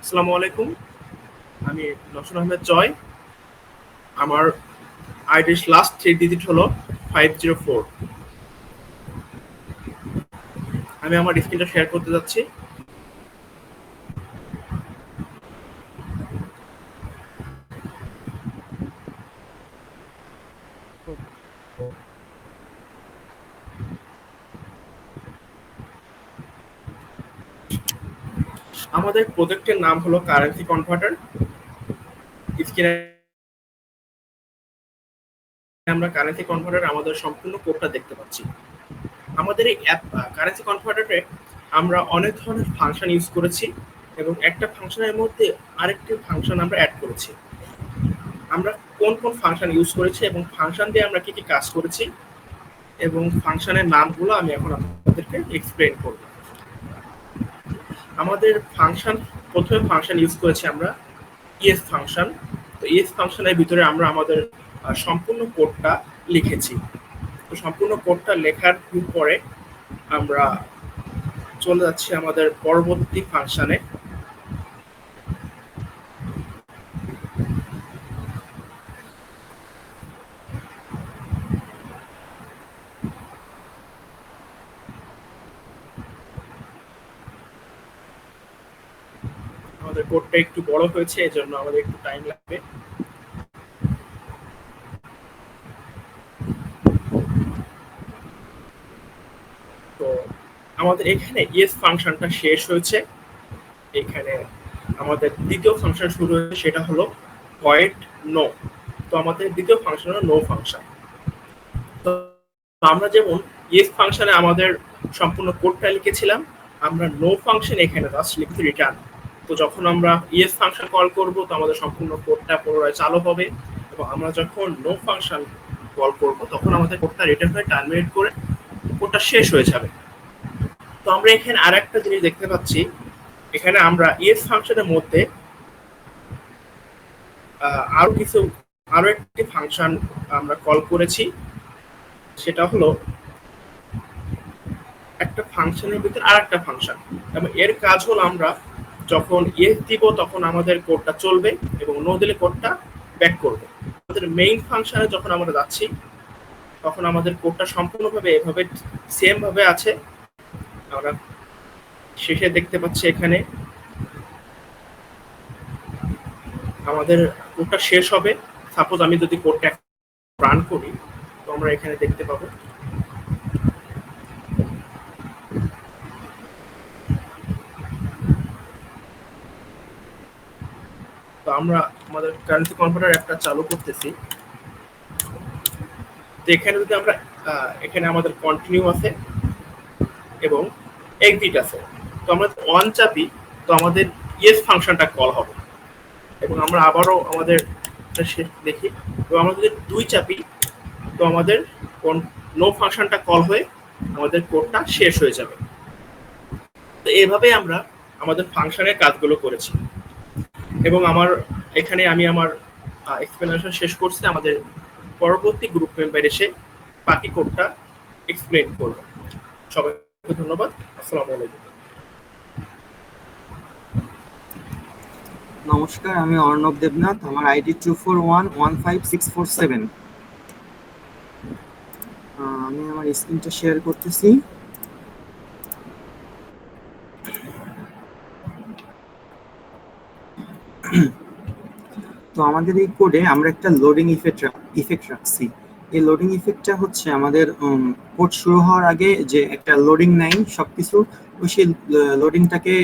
আসসালামু আলাইকুম। আমি নসরুল আহমেদ জয়। আমার আইডির লাস্ট 3 ডিজিট হলো 504। আমি আমার স্ক্রিনটা শেয়ার করতে যাচ্ছি। আমাদের প্রজেক্টের নাম হলো কারেন্সি কনভার্টার। স্ক্রিনে আমরা কারেন্সি কনভার্টার আমাদের সম্পূর্ণ কোডটা দেখতে পাচ্ছি। আমাদের এই অ্যাপ কারেন্সি কনভার্টারে আমরা অনেক ধরনের ফাংশন ইউজ করেছি এবং একটা ফাংশনের মধ্যে আরেকটি ফাংশন আমরা অ্যাড করেছি। আমরা কোন কোন ফাংশন ইউজ করেছি এবং ফাংশন দিয়ে আমরা কি কি কাজ করেছি এবং ফাংশনের নামগুলো আমি এখন আপনাদেরকে এক্সপ্লেইন করব। আমাদের ফাংশন প্রথমে ফাংশন ইউজ করেছি আমরা ইএস ফাংশন। তো ইএস ফাংশনের ভিতরে আমরা আমাদের সম্পূর্ণ কোডটা লিখেছি। তো সম্পূর্ণ কোডটা লেখার পরে আমরা চলে যাচ্ছি আমাদের পরবর্তী ফাংশনে। আমাদের কোডটা একটু বড় হয়েছে, এজন্য আমাদের একটু টাইম লাগবে। তো আমাদের এখানে ইএস ফাংশনটা শেষ হয়েছে। এখানে আমাদের দ্বিতীয় ফাংশন শুরু হয়েছে, সেটা হলো ভয়েড নো। তো আমাদের দ্বিতীয় ফাংশন হলো নো ফাংশন। তো আমরা যেমন ইএস ফাংশনে আমাদের সম্পূর্ণ কোডটা লিখেছিলাম, আমরা নো ফাংশন এখানে জাস্ট লিখতে রিটার্ন। তো যখন আমরা ইএস ফাংশন কল করব তো আমাদের সম্পূর্ণ কোডটা পুনরায় চালু হবে এবং আমরা যখন নো ফাংশন কল করব তখন আমাদের কোডটা রিটার্ন হয়ে টার্মিনেট করে কোডটা শেষ হয়ে যাবে। তো আমরা এখানে আরেকটা জিনিস দেখতে পাচ্ছি, এখানে আমরা ইএস ফাংশনের মধ্যে আরো একটি ফাংশন আমরা কল করেছি, সেটা হলো একটা ফাংশনের ভিতরে আরেকটা ফাংশন। এবং এর কাজ হলো আমরা যখন ইয়েস দিব তখন আমাদের কোডটা চলবে এবং নো দিলে কোডটা ব্যাক করবে। আমাদের মেইন ফাংশনে যখন আমরা যাচ্ছি তখন আমাদের কোডটা সম্পূর্ণভাবে এভাবে সেম ভাবে আছে। আমরা শেষে দেখতে পাচ্ছি এখানে আমাদের কোডটা শেষ হবে। সাপোজ আমি যদি কোডটা রান করি তো আমরা এখানে দেখতে পাবো তো আমরা আমাদের কারেন্সি কনভার্টার অ্যাপটা চালু করতেছি। তো এখানে যদি আমরা এখানে আমাদের কন্টিনিউ আছে এবং এক্সিট আছে। তো আমরা অন চাপি তো আমাদের ইয়েস ফাংশনটা কল হবে এবং আমরা আবারও আমাদের দেখি। তো আমরা যদি 2 চাপি তো আমাদের নো ফাংশনটা কল হয়ে আমাদের কোডটা শেষ হয়ে যাবে। তো এইভাবে আমরা আমাদের ফাংশনের কাজগুলো করেছি এবং এখানে আমি আমার এক্সপ্লেনেশন শেষ করছি। আমাদের পরবর্তী গ্রুপ মেম্বার এসে বাকি কোডটা এক্সপ্লেন করবে। সবাইকে ধন্যবাদ। আসসালামু আলাইকুম। নমস্কার, আমি অর্ণব দেবনাথ। আমার আইডি 24115647। আমি আমার স্ক্রিনটা শেয়ার করতেছি। তো আমাদের এই কোডে আমরা একটা লোডিং ইফেক্ট রাখছি। এই লোডিং ইফেক্টটা হচ্ছে আমাদের কোড শুরু হওয়ার আগে যে একটা লোডিং নেয় সবকিছু, সেই লোডিংটাকে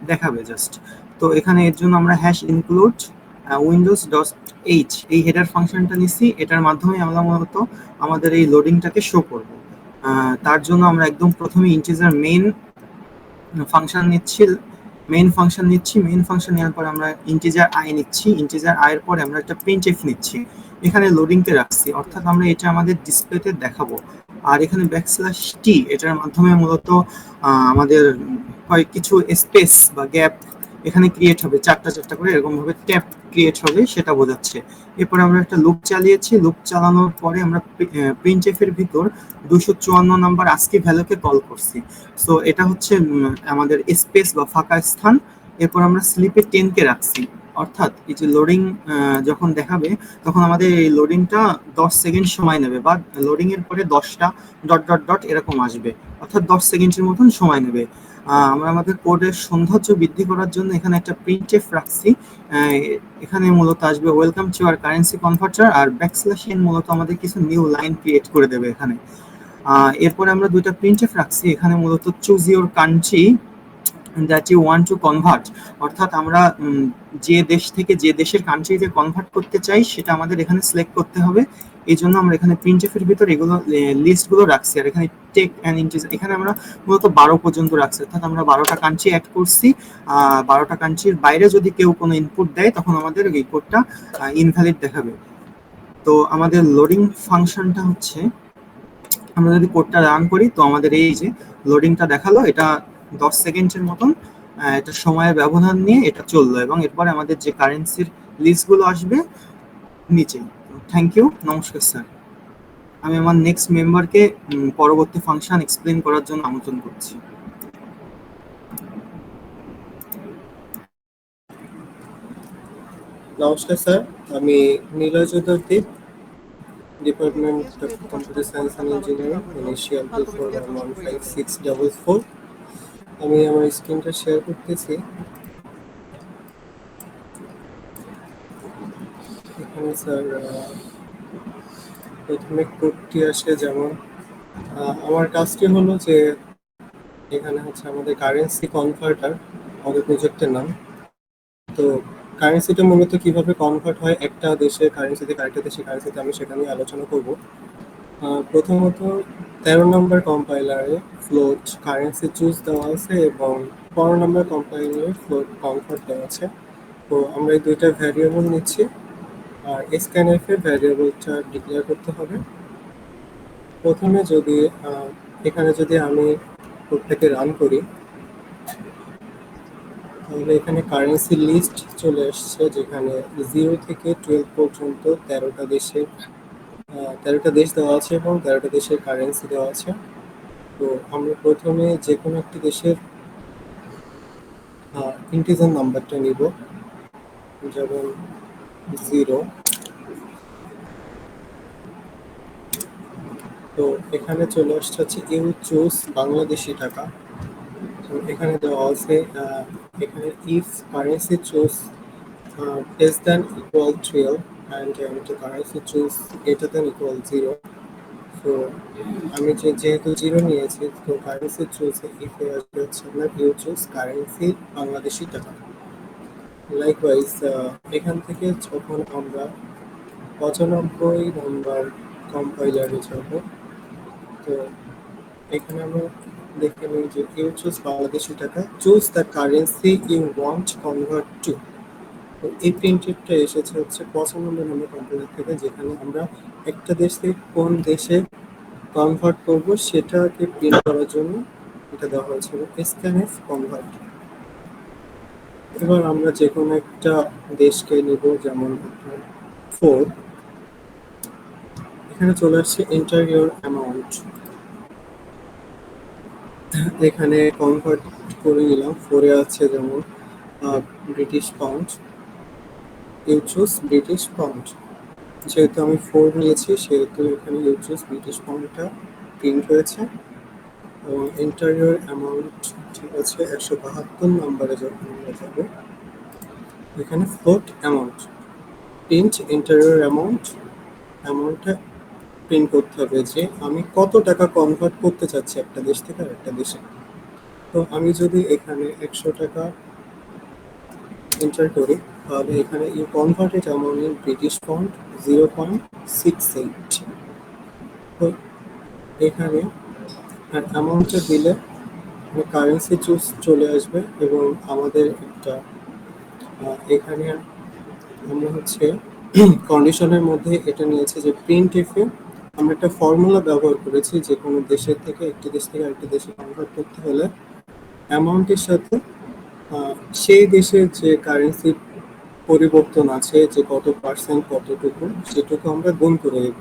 দেখাবে জাস্ট। তো এখানে এর জন্য আমরা #include windows.h এই হেডার ফাংশনটা নিচ্ছি। এটার মাধ্যমে আমরা মূলত আমাদের এই লোডিংটাকে শো করব। তার জন্য আমরা একদম প্রথমে ইন্টিজার মেইন ফাংশন নিচ্ছি। মেইন ফাংশন নেওয়ার পর আমরা ইন্টিজার আই নিচ্ছি। ইন্টিজার আই এর পরে আমরা একটা প্রিন্টএফ নিচ্ছি। এখানে লোডিংতে রাখছি, অর্থাৎ আমরা এটা আমাদের ডিসপ্লেতে দেখাবো। আর এখানে \t এটার মাধ্যমে মূলত আমাদের কিছু স্পেস বা গ্যাপ এখানে ক্রিয়েট হবে, চারটা করে এরকম ভাবে ট্যাব ক্রিয়েট হবে, সেটা বোঝাচ্ছে। এরপরে আমরা একটা লুপ চালিয়েছি। লুপ চালানোর পরে আমরা প্রিন্টএফ এর ভিতর 254 নাম্বার আস্কি ভ্যালুকে কল করছি। সো এটা হচ্ছে আমাদের স্পেস বা ফাঁকা স্থান। এরপর আমরা স্লিপে 10 কে রাখছি, অর্থাৎ এই যে লোডিং যখন দেখাবে তখন আমাদের এই লোডিংটা 10 সেকেন্ড সময় নেবে, বা লোডিং এর পরে 10টা ডট ডট ডট এরকম আসবে, অর্থাৎ 10 সেকেন্ডের মতন সময় নেবে। আমরা আমাদের কোডের সৌন্দর্য বৃদ্ধি করার জন্য এখানে একটা প্রিন্টএফ রাখছি। এখানে মূলত আসবে welcome to our currency converter, আর ব্যাকস্ল্যাশ এন মূলত আমাদের কিছু নিউ লাইন ক্রিয়েট করে দেবে এখানে। এরপরে আমরা দুইটা প্রিন্টএফ রাখছি, এখানে মূলত choose your country that you want to convert, অর্থাৎ আমরা যে দেশ থেকে যে দেশের কান্ট্রিতে কনভার্ট করতে চাই সেটা আমাদের এখানে সিলেক্ট করতে হবে। এই জন্য আমরা এখানে প্রিন্টএফ এর ভিতর এগুলো লিস্টগুলো রাখছি, আর এখানে টেক অ্যান্ড ইন্টিজার এখানে আমরা মূলত 12 পর্যন্ত রাখছি, অর্থাৎ আমরা 12টা কান্ট্রি অ্যাড করছি। 12টা কান্ট্রির বাইরে যদি কেউ কোনো ইনপুট দেয় তখন আমাদের এই কোডটা ইনভ্যালিড দেখাবে। তো আমাদের লোডিং ফাংশনটা হচ্ছে, আমরা যদি কোডটা রান করি তো আমাদের এই যে লোডিংটা দেখালো, এটা 10 সেকেন্ডের মতন এটা সময়ের ব্যবধান নিয়ে এটা চললো, এবং এরপরে আমাদের যে কারেন্সির লিস্টগুলো আসবে নিচে। থ্যাংক ইউ, নমস্কার স্যার। আমি আমার নেক্সট মেম্বারকে পরবর্তী ফাংশন এক্সপ্লেন করার জন্য আমন্ত্রণ করছি। নমস্কার স্যার, আমি Niloy Chaturthi, department of computer science and engineering, initial 24115644। আমি আমার স্ক্রিনটা শেয়ার করতেছি। এখানে স্যার প্রথমে কোডটি আসে, যেমন আমার কাজটি হলো যে এখানে হচ্ছে আমাদের কারেন্সি কনভার্টার আমাদের প্রজেক্টের নাম। তো কারেন্সিটা মূলত কিভাবে কনভার্ট হয় একটা দেশের কারেন্সি থেকে আরেকটা দেশের কারেন্সিতে, আমি সেটা নিয়ে আলোচনা করব। প্রথমত 13 নম্বর কম্পাইলারে ফ্লোট কারেন্সি চুজ দেওয়া আছে এবং 15 নম্বর কম্পাইলারে ফ্লোট কনভার্ট দেওয়া আছে। তো আমরা এই দুইটা ভ্যারিয়েবল নিচ্ছি, আর scanf এর ভ্যারিয়েবলটা ডিক্লেয়ার করতে হবে। প্রথমে যদি এখানে যদি আমি কোডটাকে রান করি, তাহলে এখানে কারেন্সি লিস্ট চলে আসছে, যেখানে 0 থেকে 12 পর্যন্ত 13টা দেশ দেওয়া আছে এবং 13টা দেশের কারেন্সি দেওয়া আছে। তো আমরা প্রথমে যে কোনো একটি দেশের ইন্টিজার নাম্বারটা নিব, যেমন 0। তো এখানে চলে আসছে হচ্ছে ইউ চুজ বাংলাদেশি টাকা। তো এখানে দেওয়া আছে এখানে if currency choose less than equal 12 and the currency choose greater than equal 0. So আমি যেহেতু 0 নিয়েছি, তো কারেন্সি চুজ ইফ এ আসবে হচ্ছে আপনার ইউ চুজ কারেন্সি বাংলাদেশি টাকা। লাইকওয়াইজ এখান থেকে যখন আমরা 95 নম্বর কম্পাইলারে যাব, তো এখানে আমরা দেখে নিই যে you choose Bangladeshi taka, choose the currency you want convert to. তো এই প্রিন্টেডটা এসেছে হচ্ছে 95 নম্বর কম্পাইলার থেকে, যেখানে আমরা একটা দেশ থেকে কোন দেশে কনভার্ট করব সেটাকে প্রিন্ট করার জন্য এটা দেওয়া হয়েছিল scanf কনভার্ট। এবার আমরা যে কোনো একটা দেশকে নিব, যেমন 4। এখানে চলে আসছে এন্টার ইউর অ্যামাউন্ট, এখানে কনভার্ট করে নিলাম। 4 আছে যেমন British pound, you choose British pound. যেহেতু আমি 4 নিয়েছি সেহেতু এখানে ইউ চুজ ব্রিটিশ পাউন্ডটা প্রিন্ট হয়েছে। এবং এন্টার ইউর অ্যামাউন্ট ঠিক আছে 172 নম্বরে যখন আমরা যাব, এখানে float amount print enter your অ্যামাউন্টটা প্রিন্ট করতে হবে যে আমি কত টাকা কনভার্ট করতে চাচ্ছি একটা দেশ থেকে আরেকটা দেশে। তো আমি যদি এখানে 100 টাকা এন্টার করি, তাহলে এখানে you convert it amount in British pound 0.68। তো এখানে অ্যামাউন্টটা দিলে কারেন্সি চুজ চলে আসবে, এবং আমাদের একটা এখানে আমরা হচ্ছে কন্ডিশনের মধ্যে এটা নিয়েছে যে প্রিন্ট এফে আমরা একটা ফর্মুলা ব্যবহার করেছি, যে কোনো দেশের থেকে একটি দেশ থেকে আরেকটি দেশে কনভার্ট করতে হলে অ্যামাউন্টের সাথে সেই দেশের যে কারেন্সি পরিবর্তন আছে, যে কত পার্সেন্ট কতটুকু, সেটুকু আমরা গুণ করে দেব।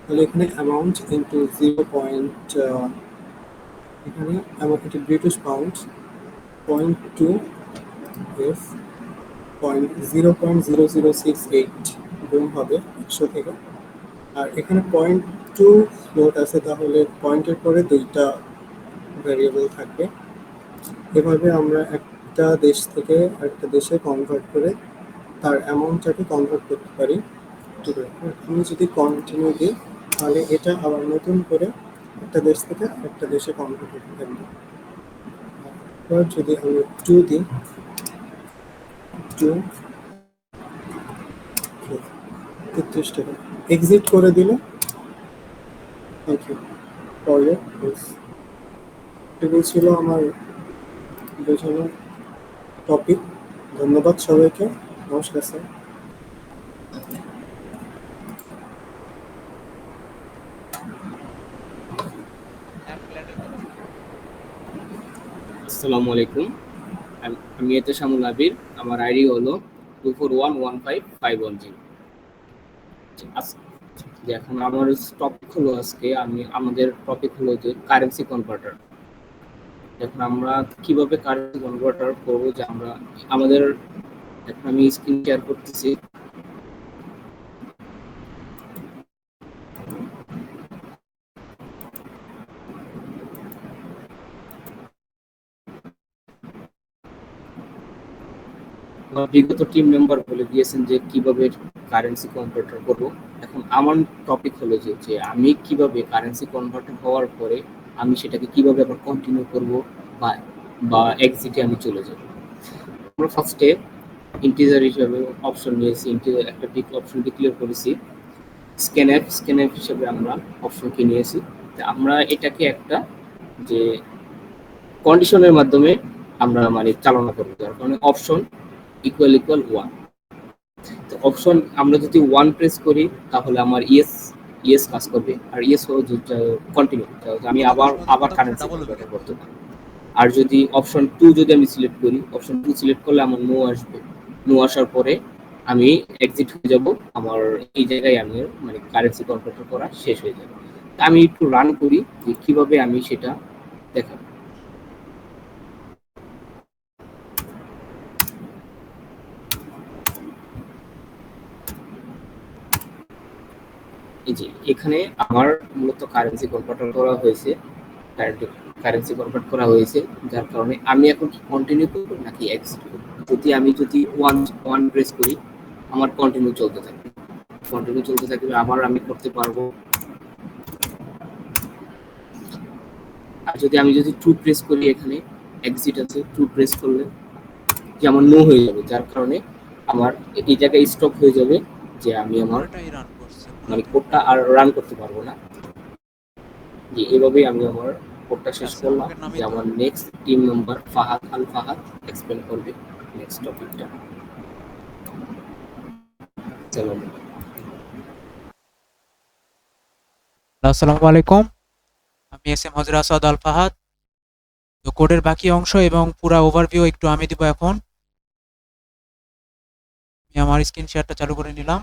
তাহলে এখানে অ্যামাউন্ট ইন্টু 0. এখানে আমাকে ব্রিটিশ পাউন্ড 0.2 এফ 0.0068 গুণ হবে 100 থেকে। আর এখানে 0.2 ফ্লোট আছে, তাহলে পয়েন্টের পরে দুইটা ভ্যারিয়েবল থাকবে। এভাবে আমরা একটা দেশ থেকে আরেকটা দেশে কনভার্ট করে তার অ্যামাউন্টটাকে কনভার্ট করতে পারি। আমি যদি কন্টিনিউ দিই তাহলে এটা আবার নতুন করে একটা দেশ থেকে আরেকটা দেশে কনভার্ট হতে থাকবে। এবার যদি আমি 2 দিই, 2 33 টাকা এক্সিট করে দিলে। Thank you for your please. এগুলো ছিল আমার বোঝানোর টপিক। ধন্যবাদ সবাইকে। নমস্কার স্যার। আসসালামু আলাইকুম। আমি এতেশামুল আবির। আমার আইডি হলো 2411551 এখন আমার টপিক হলো আজকে আমাদের টপিক হলো যে কারেন্সি কনভার্টার। এখন আমরা কিভাবে কারেন্সি কনভার্টার করবো, যে আমাদের এখন আমি স্ক্রিন শেয়ার করতেছি। বিগত টিম মেম্বার বলে দিয়েছেন যে কিভাবে কারেন্সি কনভার্টার করব। এখন আমার টপিক হলো যে আমি কিভাবে কারেন্সি কনভার্টার হওয়ার পরে আমি সেটাকে কিভাবে আবার কন্টিনিউ করব বা বা এক্সিটে আমি চলে যাব। আমরা ফার্স্টে ইন্টিজার হিসেবে অপশন নিয়েছি, ইন্টিজার একটা অপশন ডিক্লেয়ার করেছি। স্ক্যানএফ হিসেবে আমরা অপশনকে নিয়েছি। আমরা এটাকে একটা যে কন্ডিশনের মাধ্যমে আমরা মানে চালনা করবো, যার কারণে অপশন ইকুয়াল 1। তো অপশন আমরা যদি 1 প্রেস করি তাহলে আমার ইয়েস কাজ করবে, আর ইয়েস হলো কন্টিনিউ, আমি আবার কারেন্সি কনভার্টার করতে পারবো। আর যদি অপশন 2 যদি আমি সিলেক্ট করি, অপশন 2 সিলেক্ট করলে আমার নো আসবে। নো আসার পরে আমি এক্সিট হয়ে যাব। আমার এই জায়গায় আমি মানে কারেন্সি কনভার্টার করা শেষ হয়ে যাবে। আমি একটু রান করি যে কিভাবে আমি সেটা দেখাবো। এই যে এখানে আমার মূলত কারেন্সি কনভার্ট করা হয়েছে, যার কারণে আমি এখন কি কন্টিনিউ করব নাকি এক্সিট করব। যদি ওয়ান প্রেস করি আমার কন্টিনিউ চলতে থাকবে, আবার আমি করতে পারবো। আর আমি যদি 2 প্রেস করি, এখানে এক্সিট আছে, 2 প্রেস করলে যে আমার নো হয়ে যাবে, যার কারণে আমার এই জায়গায় স্টপ হয়ে যাবে, যে আমি আমার মানে কোডটা আর রান করতে পারবো না। যে এভাবেই আমি আমার কোডটা শেষ করলাম। যে আমার next team member Fahad explain করবে নেক্সট টপিকটা। চলো। আসসালামু আলাইকুম, আমি এস.এম. হযরত আসাদ আল ফাহাদ। তো কোডের বাকি অংশ এবং পুরো ওভারভিউ একটু আমি দিব। এখন আমি আমার স্ক্রিন শেয়ারটা চালু করে নিলাম।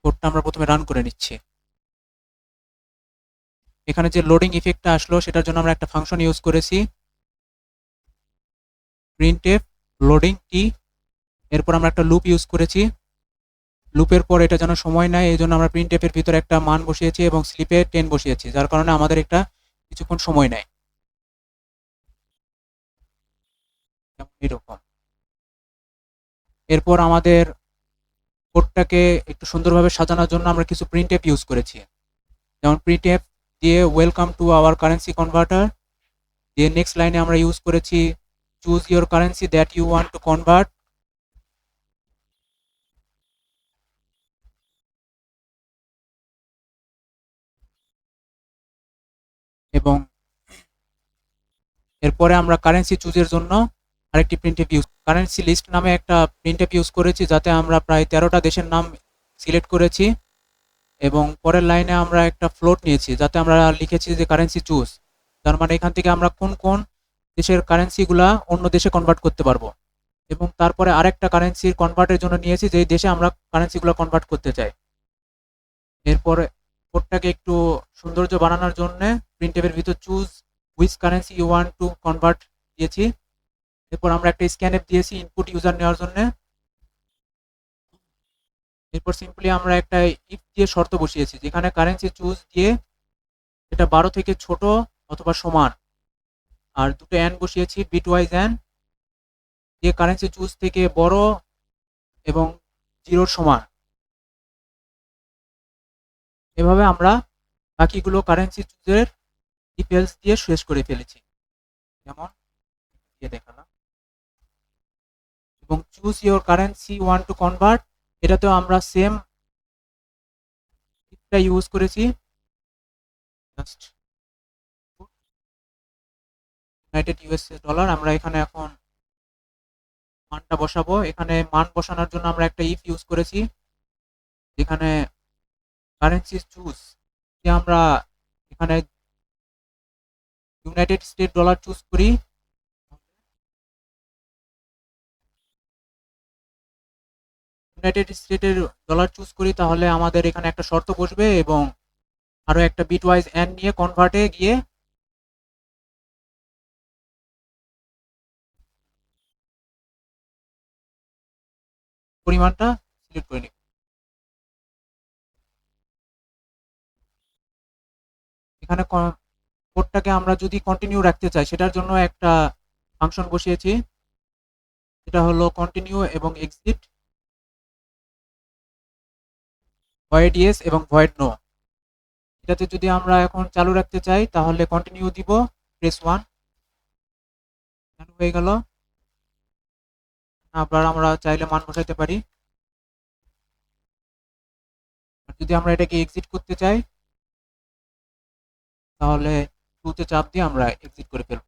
কোডটা আমরা প্রথমে রান করে নিচ্ছি। এখানে যে লোডিং ইফেক্টটা আসলো সেটার জন্য আমরা একটা ফাংশন ইউজ করেছি, প্রিন্টএফ লোডিং টি। এরপর আমরা একটা লুপ ইউজ করেছি। লুপের পর এটা যেন সময় নেয় এই জন্য আমরা প্রিন্টএফের ভিতরে একটা মান বসিয়েছি এবং স্লিপে 10 বসিয়েছি, যার কারণে আমাদের একটা কিছুক্ষণ সময় নেয় এরকম। এরপর আমাদের কোডটাকে একটু সুন্দরভাবে সাজানোর জন্য আমরা কিছু প্রিন্টএফ ইউজ করেছি, যেমন প্রিন্টএফ দিয়ে welcome to our currency converter দিয়ে নেক্সট লাইনে আমরা ইউজ করেছি choose your currency that you want to convert. এবং এরপরে আমরা কারেন্সি চুজের জন্য আরেকটি প্রিন্টএফ কারেন্সি লিস্ট নামে একটা প্রিন্টএফ ইউজ করেছি, যাতে আমরা প্রায় 13টা দেশের নাম সিলেক্ট করেছি। এবং পরের লাইনে আমরা একটা ফ্লোট নিয়েছি, যাতে আমরা লিখেছি যে কারেন্সি চুজ, তার মানে এখান থেকে আমরা কোন কোন দেশের কারেন্সিগুলা অন্য দেশে কনভার্ট করতে পারবো। এবং তারপরে আরেকটা কারেন্সির কনভার্টের জন্য নিয়েছি যেই দেশে আমরা কারেন্সিগুলো কনভার্ট করতে চাই। এরপরে কোডটাকে একটু সৌন্দর্য বানানোর জন্য প্রিন্টএফের ভিতর choose which currency you want to convert দিয়েছি। এরপর আমরা একটা স্ক্যানএফ দিয়েছি ইনপুট ইউজার নেওয়ার জন্য। এরপর সিম্পলি আমরা একটা ইফ দিয়ে শর্ত বসিয়েছি, যেখানে কারেন্সি চুজ দিয়ে এটা 12 থেকে ছোট অথবা সমান, আর দুটো অ্যান বসিয়েছি বিট ওয়াইজ অ্যান দিয়ে কারেন্সি চুজ থেকে বড় এবং 0 সমান। এভাবে আমরা বাকিগুলো কারেন্সি চুজের ডিটেলস দিয়ে শেষ করে ফেলেছি, যেমন দিয়ে দেখালাম। এবং choose your currency one to convert, এটাতেও আমরা সেম টা ইউজ করেছি। জাস্ট ইউনাইটেড ইউএসএ ডলার, আমরা এখানে এখন মানটা বসাবো। এখানে মান বসানোর জন্য আমরা একটা ইফ ইউজ করেছি, যেখানে কারেন্সি চুজ আমরা এখানে ইউনাইটেড স্টেট ডলার চুজ করি, ইউনাইটেড স্টেটের ডলার চুজ করি, তাহলে আমাদের এখানে একটা শর্ত বসবে এবং আরো একটা বিট ওয়াইজ এন নিয়ে কনভার্টে গিয়ে পরিমাণটা সিলেক্ট করে নিব। এখানে কোডটাকে আমরা যদি কন্টিনিউ রাখতে চাই, সেটার জন্য একটা ফাংশন বসিয়েছি, এটা হলো কন্টিনিউ এবং এক্সিট, ভয়েড ইয়েস এবং ভয়েড নো। এটাতে যদি আমরা এখন চালু রাখতে চাই তাহলে কন্টিনিউ দিব, প্রেস 1, হয়ে গেল। আবার আমরা চাইলে মান বসাইতে পারি। যদি আমরা এটাকে এক্সিট করতে চাই তাহলে টুতে চাপ দিয়ে আমরা এক্সিট করে ফেলব।